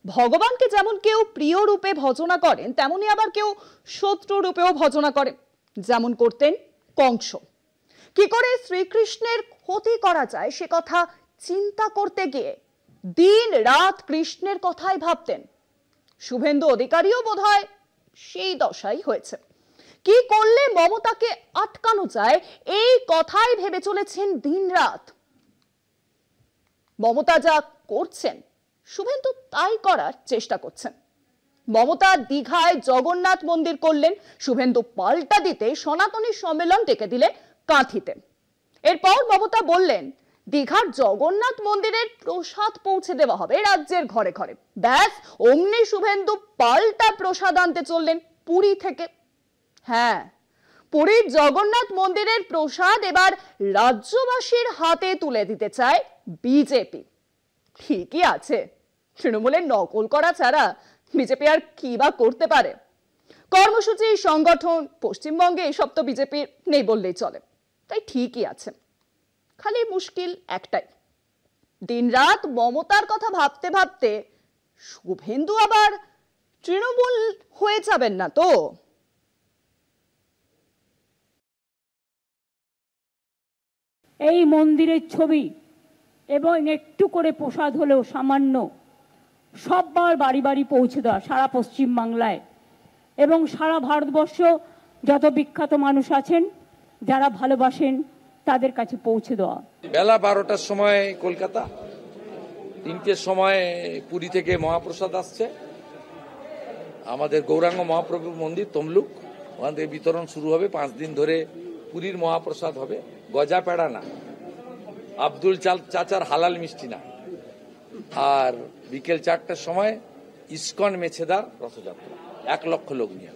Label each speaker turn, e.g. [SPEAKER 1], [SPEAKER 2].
[SPEAKER 1] ভগবানকে যেমন কেউ প্রিয় রূপে ভজনা করেন, তেমনি আবার কেউ শত্রু রূপেও ভজনা করেন, যেমন করতেন কংস। কি করে শ্রীকৃষ্ণের ক্ষতি করা যায় সে কথা চিন্তা করতে গিয়ে দিন রাত কৃষ্ণের কথাই ভাবতেন। শুভেন্দু অধিকারীও বোধহয় সেই দশাই হয়েছে। কি করলে মমতাকে আটকানো যায় এই কথাই ভেবে চলেছেন দিন রাত। মমতা যা করছেন শুভেন্দু তাই করার চেষ্টা করছেন। মমতা দীঘায় জগন্নাথ মন্দির করলেন, শুভেন্দু পাল্টা দিতে সনাতনী সম্মেলন ডেকে দিলে কাঁথিতে। এরপর মমতা বললেন দীঘার জগন্নাথ মন্দিরের প্রসাদ পৌঁছে দেওয়া হবে রাজ্যের ঘরে ঘরে। ব্যাস, অমনি শুভেন্দু পাল্টা প্রসাদ আনতে চললেন পুরী থেকে। হ্যাঁ, পুরীর জগন্নাথ মন্দিরের প্রসাদ এবার রাজ্যবাসীর হাতে তুলে দিতে চায় বিজেপি। ঠিকই আছে, তৃণমূলের নকল করা ছাড়া বিজেপি আর কি বা করতে পারে। কর্মসূচি, সংগঠন পশ্চিমবঙ্গে এসব তো বিজেপির নেই বললেই চলে, তাই ঠিকই আছে। খালি মুশকিল একটাই, দিনরাত মমতার কথা ভাবতে ভাবতে শুভেন্দু আবার তৃণমূল হয়ে যাবেন না তো।
[SPEAKER 2] এই মন্দিরের ছবি এবং একটু করে প্রসাদ হলেও সামান্য সববার বাড়ি বাড়ি পৌঁছে দেওয়া সারা পশ্চিম বাংলায় এবং সারা ভারতবর্ষ যত বিখ্যাত মানুষ আছেন যারা ভালোবাসেন তাদের কাছে পৌঁছে দেওয়া।
[SPEAKER 3] বেলা 12টার সময় কলকাতা, 3টের সময় পুরী থেকে মহাপ্রসাদ আসছে। আমাদের গৌরাঙ্গ মহাপ্রভুর মন্দির তমলুক, ওখান থেকে বিতরণ শুরু হবে। 5 দিন ধরে পুরীর মহাপ্রসাদ হবে। গজা পেড়া না, আব্দুল চাচার হালাল মিষ্টি না। আর বিকেল 4টার সময় ইস্কন মেছেদার রথযাত্রা, 1 লক্ষ লোক নিয়ে।